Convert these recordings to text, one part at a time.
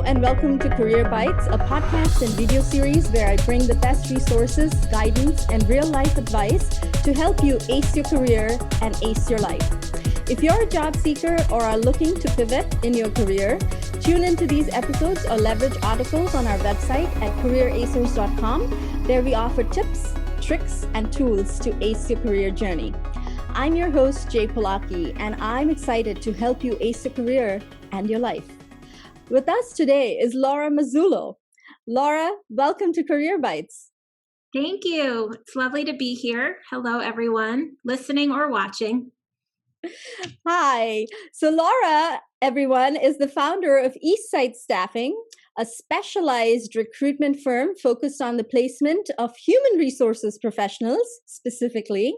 Hello and welcome to Career Bytes, a podcast and video series where I bring the best resources, guidance, and real-life advice to help you ace your career and ace your life. If you're a job seeker or are looking to pivot in your career, tune into these episodes or leverage articles on our website at careeracers.com. There we offer tips, tricks, and tools to ace your career journey. I'm your host, Polaki, and I'm excited to help you ace your career and your life. With us today is Laura Mazullo. Laura, welcome to Career Bytes. Thank you. It's lovely to be here. Hello, everyone, listening or watching. Hi. So Laura, everyone, is the founder of Eastside Staffing, a specialized recruitment firm focused on the placement of human resources professionals specifically.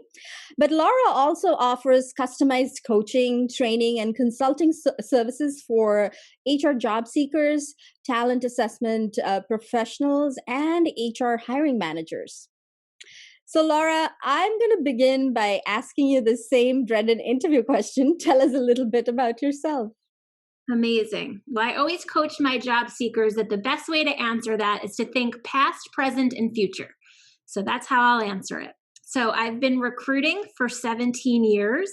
But Laura also offers customized coaching, training, and consulting services for HR job seekers, talent assessment professionals, and HR hiring managers. So Laura, I'm going to begin by asking you the same dreaded interview question. Tell us a little bit about yourself. Amazing. Well, I always coach my job seekers that the best way to answer that is to think past, present, and future. So that's how I'll answer it. So I've been recruiting for 17 years,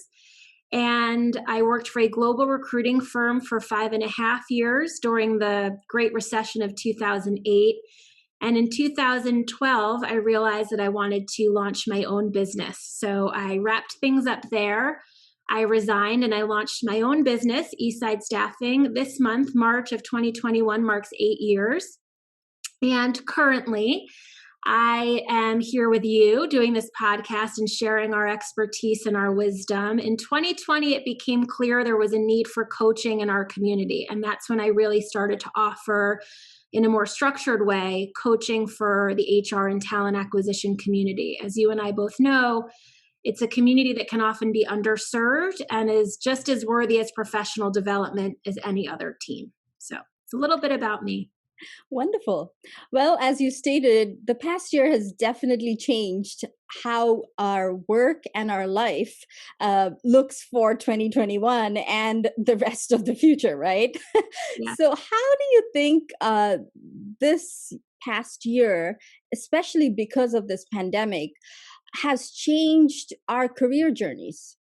and I worked for a global recruiting firm for 5.5 years during the Great Recession of 2008. And in 2012, I realized that I wanted to launch my own business. So I wrapped things up there. I resigned and I launched my own business, Eastside Staffing. This month, March of 2021, marks 8 years. And currently, I am here with you doing this podcast and sharing our expertise and our wisdom. In 2020, it became clear there was a need for coaching in our community. And that's when I really started to offer, in a more structured way, coaching for the HR and talent acquisition community. As you and I both know, it's a community that can often be underserved and is just as worthy as professional development as any other team. So it's a little bit about me. Wonderful. Well, as you stated, the past year has definitely changed how our work and our life looks for 2021 and the rest of the future, right? Yeah. So how do you think this past year, especially because of this pandemic, has changed our career journeys?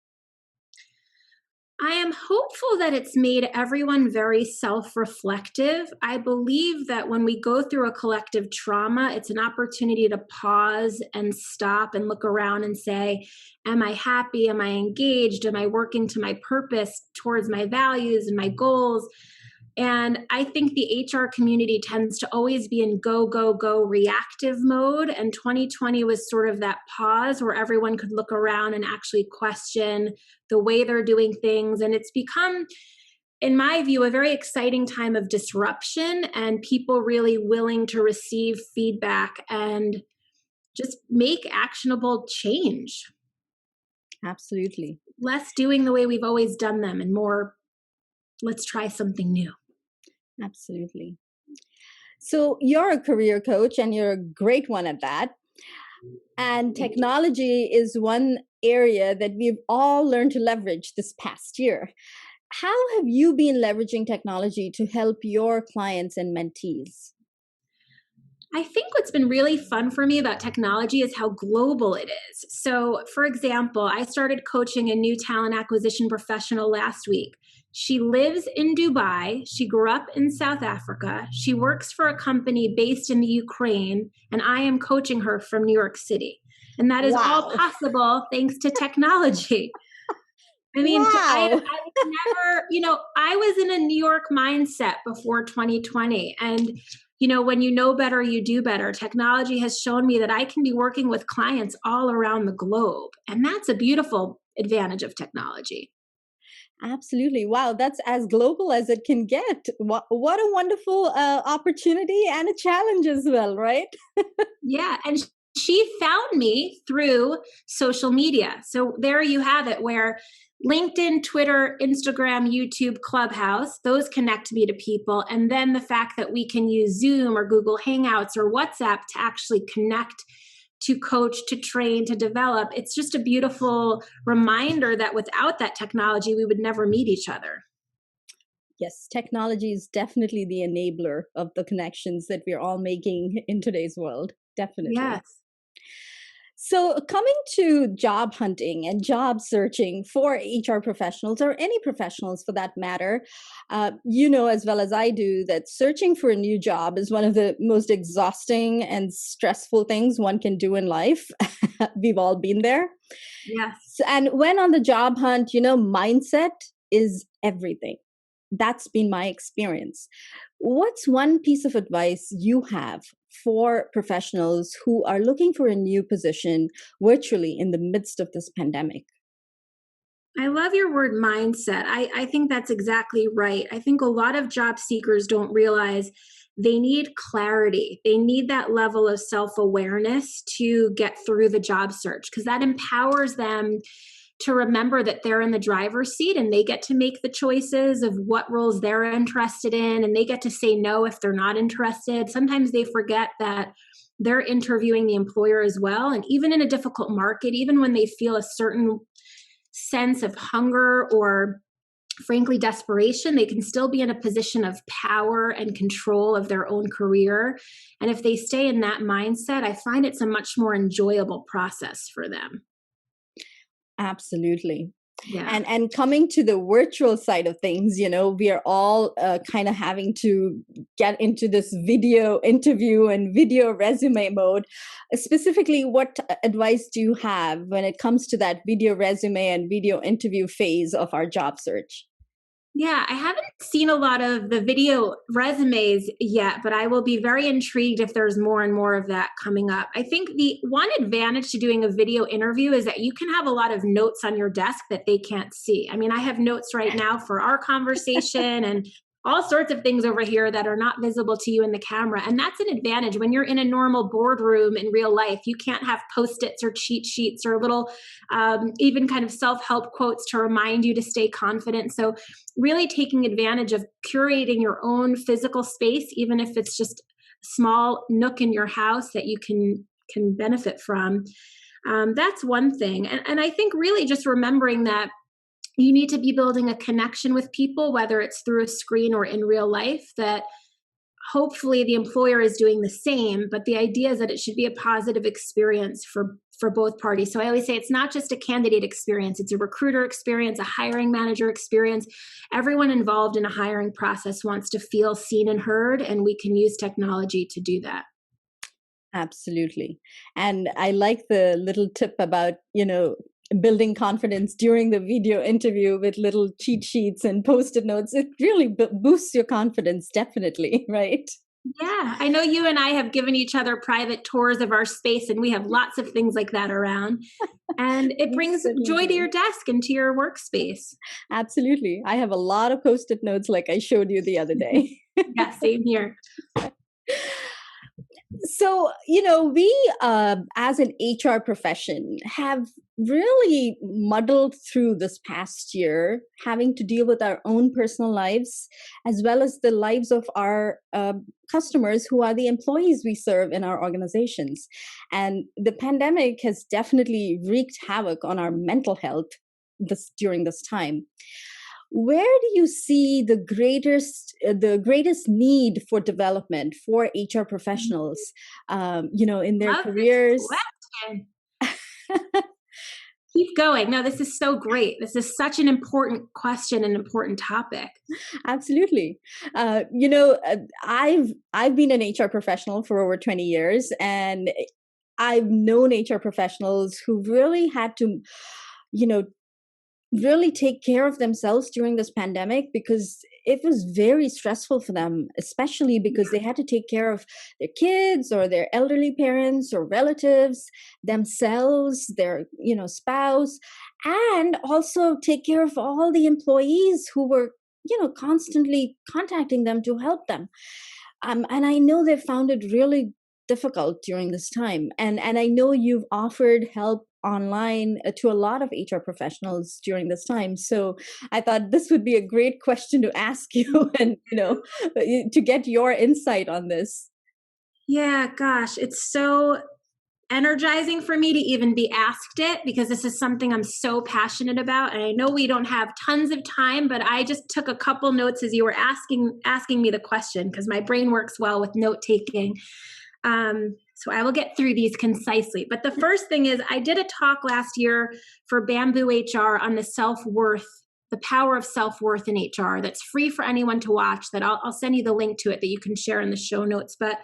I am hopeful that it's made everyone very self-reflective. I believe that when we go through a collective trauma, it's an opportunity to pause and stop and look around and say, am I happy? Am I engaged? Am I working to my purpose towards my values and my goals? And I think the HR community tends to always be in go, go, go reactive mode. And 2020 was sort of that pause where everyone could look around and actually question the way they're doing things. And it's become, in my view, a very exciting time of disruption and people really willing to receive feedback and just make actionable change. Absolutely. Less doing the way we've always done them and more, let's try something new. Absolutely. So you're a career coach and you're a great one at that. And technology is one area that we've all learned to leverage this past year. How have you been leveraging technology to help your clients and mentees? I think what's been really fun for me about technology is how global it is. So, for example, I started coaching a new talent acquisition professional last week. She lives in Dubai. She grew up in South Africa. She works for a company based in the Ukraine, and I am coaching her from New York City. And that is all possible thanks to technology. I mean, I was never, I was in a New York mindset before 2020. And when you know better, you do better. Technology has shown me that I can be working with clients all around the globe. And that's a beautiful advantage of technology. Absolutely. Wow, that's as global as it can get. What a wonderful opportunity and a challenge as well, right? Yeah. And she found me through social media. So there you have it, where LinkedIn, Twitter, Instagram, YouTube, Clubhouse, those connect me to people. And then the fact that we can use Zoom or Google Hangouts or WhatsApp to actually connect, to coach, to train, to develop. It's just a beautiful reminder that without that technology, we would never meet each other. Yes, technology is definitely the enabler of the connections that we're all making in today's world. Definitely. Yes. So, coming to job hunting and job searching for HR professionals or any professionals for that matter, you know as well as I do that searching for a new job is one of the most exhausting and stressful things one can do in life. We've all been there. Yes. And when on the job hunt, mindset is everything. That's been my experience. What's one piece of advice you have for professionals who are looking for a new position virtually in the midst of this pandemic? I love your word mindset. I think that's exactly right. I think a lot of job seekers don't realize they need clarity. They need that level of self awareness to get through the job search because that empowers them to remember that they're in the driver's seat and they get to make the choices of what roles they're interested in and they get to say no if they're not interested. Sometimes they forget that they're interviewing the employer as well. And even in a difficult market, even when they feel a certain sense of hunger or frankly desperation, they can still be in a position of power and control of their own career. And if they stay in that mindset, I find it's a much more enjoyable process for them. Absolutely. Yeah. And coming to the virtual side of things, we are all kind of having to get into this video interview and video resume mode. Specifically, what advice do you have when it comes to that video resume and video interview phase of our job search? Yeah, I haven't seen a lot of the video resumes yet, but I will be very intrigued if there's more and more of that coming up. I think the one advantage to doing a video interview is that you can have a lot of notes on your desk that they can't see. I mean, I have notes right now for our conversation and all sorts of things over here that are not visible to you in the camera. And that's an advantage when you're in a normal boardroom in real life. You can't have post-its or cheat sheets or little even kind of self-help quotes to remind you to stay confident. So really taking advantage of curating your own physical space, even if it's just a small nook in your house that you can benefit from. That's one thing. And I think really just remembering that you need to be building a connection with people, whether it's through a screen or in real life, that hopefully the employer is doing the same, but the idea is that it should be a positive experience for both parties. So I always say it's not just a candidate experience, it's a recruiter experience, a hiring manager experience. Everyone involved in a hiring process wants to feel seen and heard, and we can use technology to do that. Absolutely. And I like the little tip about, building confidence during the video interview with little cheat sheets and post-it notes. It really boosts your confidence, definitely, right? Yeah, I know you and I have given each other private tours of our space, and we have lots of things like that around. And it We brings certainly joy to do. your desk and to your workspace. Absolutely. I have a lot of post-it notes like I showed you the other day. Yeah, same here. So, we as an HR profession have really muddled through this past year, having to deal with our own personal lives as well as the lives of our customers who are the employees we serve in our organizations. And the pandemic has definitely wreaked havoc on our mental health during this time. Where do you see the greatest need for development for HR professionals, in their Love this careers? question. Keep going. No, this is so great. This is such an important question and important topic. Absolutely. I've been an HR professional for over 20 years, and I've known HR professionals who really had to, you know, really take care of themselves during this pandemic because it was very stressful for them, especially because they had to take care of their kids or their elderly parents or relatives, themselves, their spouse, and also take care of all the employees who were constantly contacting them to help them. And I know they found it really difficult during this time, and I know you've offered help online to a lot of HR professionals during this time. So I thought this would be a great question to ask you, and to get your insight on this. Yeah, gosh, it's so energizing for me to even be asked it, because this is something I'm so passionate about. And I know we don't have tons of time, but I just took a couple notes as you were asking me the question, because my brain works well with note taking. So I will get through these concisely. But the first thing is, I did a talk last year for Bamboo HR on the self-worth, the power of self-worth in HR. That's free for anyone to watch. That I'll send you the link to it that you can share in the show notes. But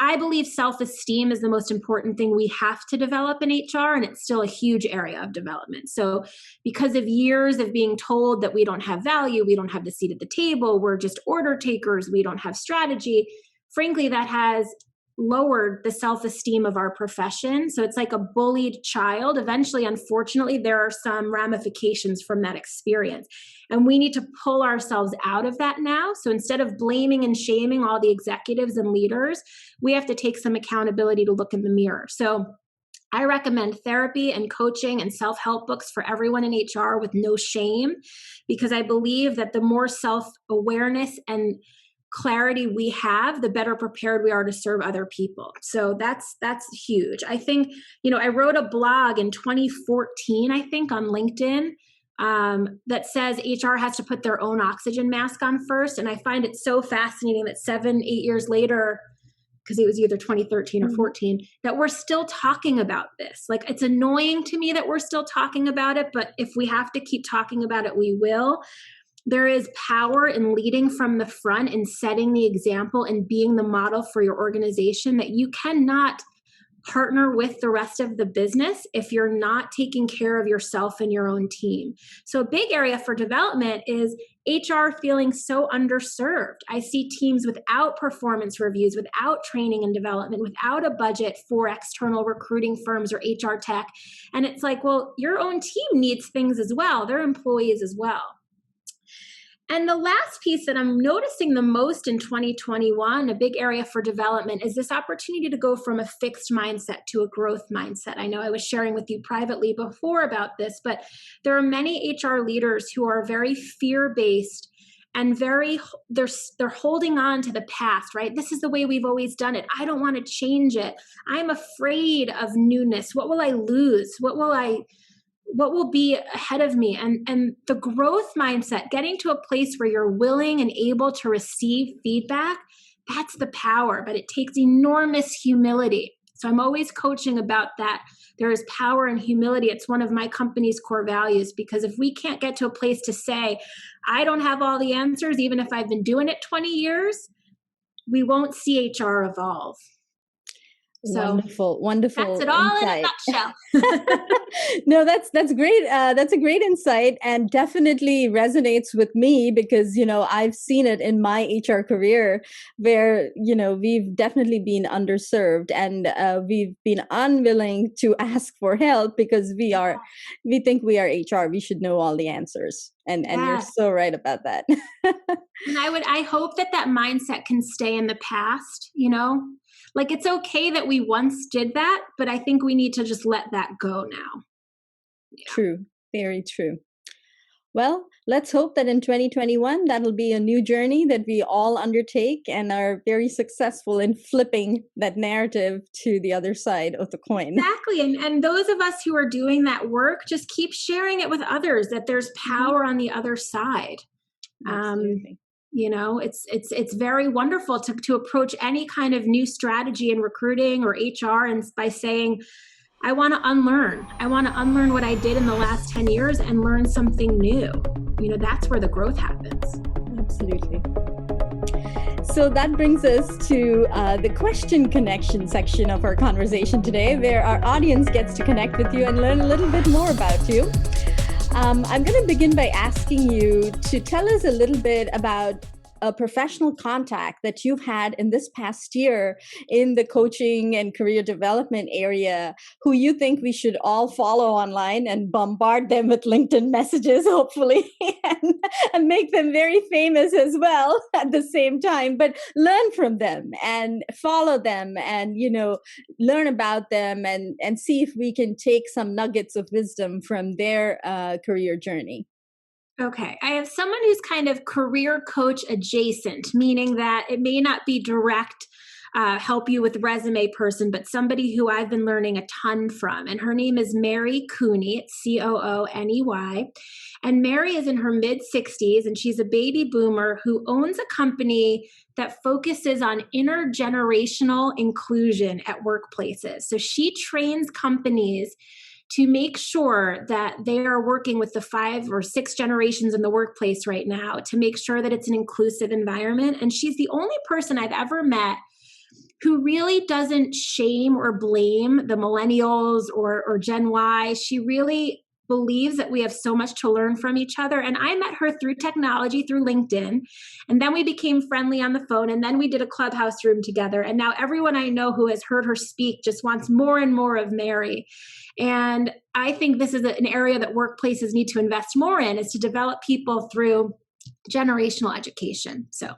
I believe self-esteem is the most important thing we have to develop in HR, and it's still a huge area of development. So because of years of being told that we don't have value, we don't have the seat at the table, we're just order takers, we don't have strategy, frankly, that has lowered the self-esteem of our profession. So it's like a bullied child. Eventually, unfortunately, there are some ramifications from that experience. And we need to pull ourselves out of that now. So instead of blaming and shaming all the executives and leaders, we have to take some accountability to look in the mirror. So I recommend therapy and coaching and self-help books for everyone in HR with no shame, because I believe that the more self-awareness and clarity we have, the better prepared we are to serve other people. So that's huge. I think, I wrote a blog in 2014, I think, on LinkedIn that says HR has to put their own oxygen mask on first. And I find it so fascinating that 7-8 years later, because it was either 2013 or 14, that we're still talking about this. Like, it's annoying to me that we're still talking about it, but if we have to keep talking about it, we will. There is power in leading from the front and setting the example and being the model for your organization, that you cannot partner with the rest of the business if you're not taking care of yourself and your own team. So a big area for development is HR feeling so underserved. I see teams without performance reviews, without training and development, without a budget for external recruiting firms or HR tech. And it's like, well, your own team needs things as well, their employees as well. And the last piece that I'm noticing the most in 2021, a big area for development, is this opportunity to go from a fixed mindset to a growth mindset. I know I was sharing with you privately before about this, but there are many HR leaders who are very fear-based and they're holding on to the past, right? This is the way we've always done it. I don't want to change it. I'm afraid of newness. What will I lose? What will be ahead of me? And the growth mindset, getting to a place where you're willing and able to receive feedback, that's the power, but it takes enormous humility. So I'm always coaching about that. There is power in humility. It's one of my company's core values, because if we can't get to a place to say, I don't have all the answers, even if I've been doing it 20 years, we won't see HR evolve. So wonderful that's it all insight. in a nutshell. No, that's great. That's a great insight, and definitely resonates with me, because I've seen it in my HR career where we've definitely been underserved, and we've been unwilling to ask for help because we think we are HR. We should know all the answers, and you're so right about that. And I hope that mindset can stay in the past. Like, it's okay that we once did that, but I think we need to just let that go now. Yeah. True. Very true. Well, let's hope that in 2021, that'll be a new journey that we all undertake and are very successful in flipping that narrative to the other side of the coin. Exactly. And those of us who are doing that work, just keep sharing it with others, that there's power on the other side. Absolutely. It's very wonderful to approach any kind of new strategy in recruiting or HR, and by saying, I want to unlearn. I want to unlearn what I did in the last 10 years and learn something new. That's where the growth happens. Absolutely. So that brings us to the question connection section of our conversation today, where our audience gets to connect with you and learn a little bit more about you. I'm going to begin by asking you to tell us a little bit about a professional contact that you've had in this past year in the coaching and career development area, who you think we should all follow online and bombard them with LinkedIn messages, hopefully, and make them very famous as well at the same time, but learn from them and follow them and, learn about them and see if we can take some nuggets of wisdom from their career journey. Okay, I have someone who's kind of career coach adjacent, meaning that it may not be direct help you with resume person, but somebody who I've been learning a ton from. And her name is Mary Cooney. It's Cooney. And Mary is in her mid-60s, and she's a baby boomer who owns a company that focuses on intergenerational inclusion at workplaces. So she trains companies to make sure that they are working with the 5 or 6 generations in the workplace right now to make sure that it's an inclusive environment. And she's the only person I've ever met who really doesn't shame or blame the millennials or Gen Y. She really believes that we have so much to learn from each other. And I met her through technology, through LinkedIn. And then we became friendly on the phone. And then we did a clubhouse room together. And now everyone I know who has heard her speak just wants more and more of Mary. And I think this is an area that workplaces need to invest more in, is to develop people through generational education. So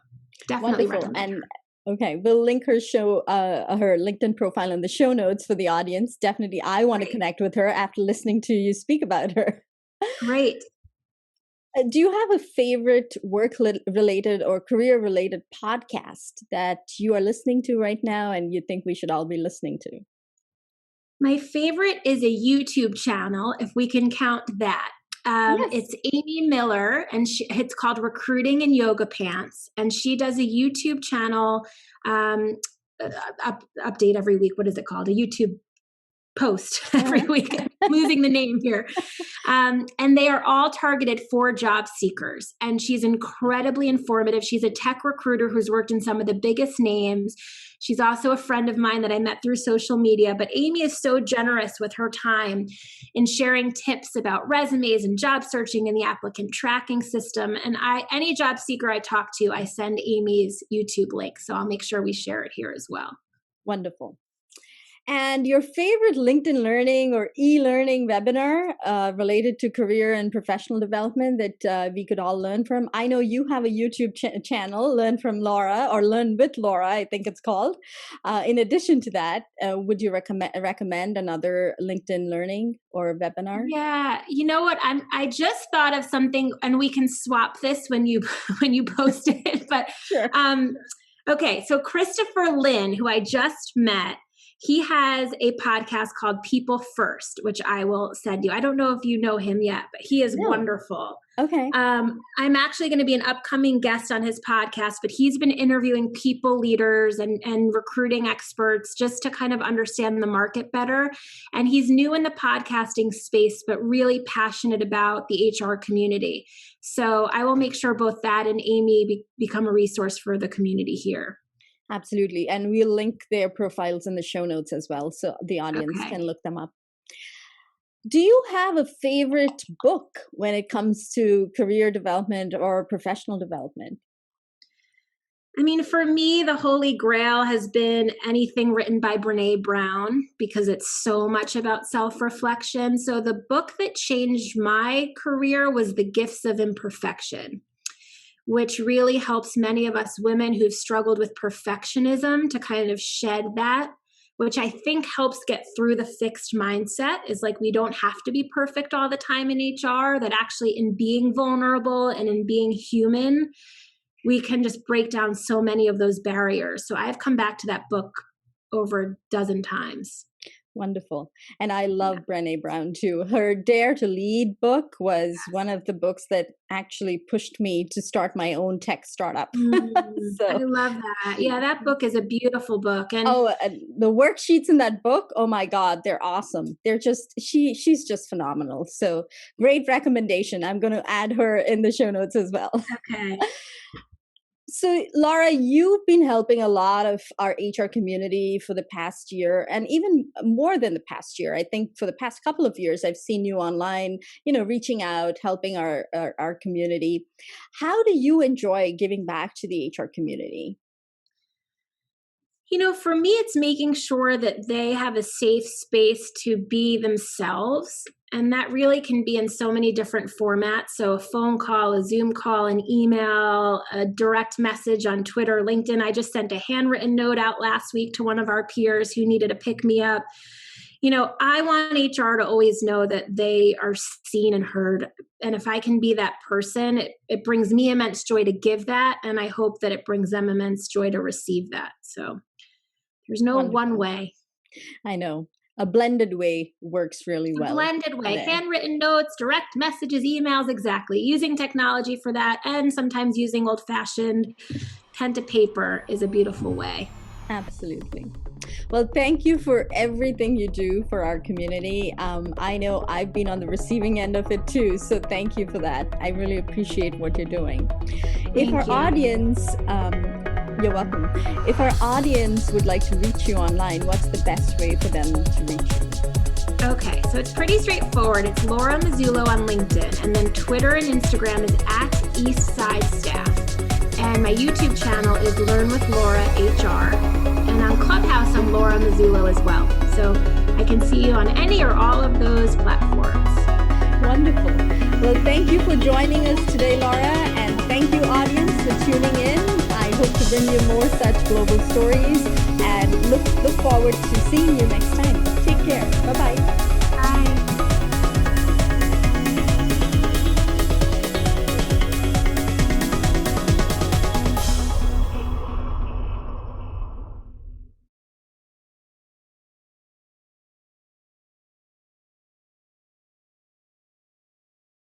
definitely recommend her. And okay, we'll link her her LinkedIn profile in the show notes for the audience. Definitely, I want to connect with her after listening to you speak about her. Great. Do you have a favorite work-related or career-related podcast that you are listening to right now and you think we should all be listening to? My favorite is a YouTube channel, if we can count that. Yes. It's Amy Miller, and it's called Recruiting in Yoga Pants. And she does a YouTube channel update every week. What is it called? A YouTube post every week. I'm losing the name here. And they are all targeted for job seekers. And she's incredibly informative. She's a tech recruiter who's worked in some of the biggest names. She's also a friend of mine that I met through social media. But Amy is so generous with her time in sharing tips about resumes and job searching and the applicant tracking system. And any job seeker I talk to, I send Amy's YouTube link. So I'll make sure we share it here as well. Wonderful. And your favorite LinkedIn Learning or e-learning webinar related to career and professional development that we could all learn from? I know you have a YouTube channel, Learn from Laura, or Learn with Laura, I think it's called. In addition to that, would you recommend another LinkedIn Learning or webinar? Yeah, you know what? I just thought of something, and we can swap this when you post it. But sure. Okay, so Christopher Lynn, who I just met, he has a podcast called People First, which I will send you. I don't know if you know him yet, but he is wonderful. Okay. I'm actually going to be an upcoming guest on his podcast, but he's been interviewing people leaders and recruiting experts just to kind of understand the market better. And he's new in the podcasting space, but really passionate about the HR community. So I will make sure both that and Amy become a resource for the community here. Absolutely. And we'll link their profiles in the show notes as well, so the audience can look them up. Do you have a favorite book when it comes to career development or professional development? I mean, for me, the Holy Grail has been anything written by Brené Brown, because it's so much about self-reflection. So the book that changed my career was The Gifts of Imperfection, which really helps many of us women who've struggled with perfectionism to kind of shed that, which I think helps get through the fixed mindset, is like we don't have to be perfect all the time in HR, that actually in being vulnerable and in being human, we can just break down so many of those barriers. So I've come back to that book over a dozen times. Wonderful. And I love Brené Brown too. Her Dare to Lead book was one of the books that actually pushed me to start my own tech startup. So, I love that. Yeah, that book is a beautiful book. And the worksheets in that book, oh my God, they're awesome. They're just, she's just phenomenal. So great recommendation. I'm going to add her in the show notes as well. Okay. So, Laura, you've been helping a lot of our HR community for the past year, and even more than the past year. I think for the past couple of years, I've seen you online, reaching out, helping our community. How do you enjoy giving back to the HR community? For me, it's making sure that they have a safe space to be themselves. And that really can be in so many different formats. So a phone call, a Zoom call, an email, a direct message on Twitter, LinkedIn. I just sent a handwritten note out last week to one of our peers who needed a pick me up. I want HR to always know that they are seen and heard. And if I can be that person, it brings me immense joy to give that. And I hope that it brings them immense joy to receive that. So There's no Wonderful. one way. I know. A blended way works really well. A blended way. Handwritten notes, direct messages, emails, exactly. Using technology for that, and sometimes using old-fashioned pen to paper is a beautiful way. Absolutely. Well, thank you for everything you do for our community. I know I've been on the receiving end of it too, so thank you for that. I really appreciate what you're doing. If our audience, you're welcome. If our audience would like to reach you online, what's the best way for them to reach you? Okay, so it's pretty straightforward. It's Laura Mazullo on LinkedIn, and then Twitter and Instagram is @EastsideStaff. And my YouTube channel is Learn with Laura HR. And on Clubhouse, I'm Laura Mazullo as well. So I can see you on any or all of those platforms. Wonderful. Well, thank you for joining us today, Laura. And thank you, audience, for tuning in. I hope to bring you more such global stories. And look forward to seeing you next time. Take care. Bye-bye.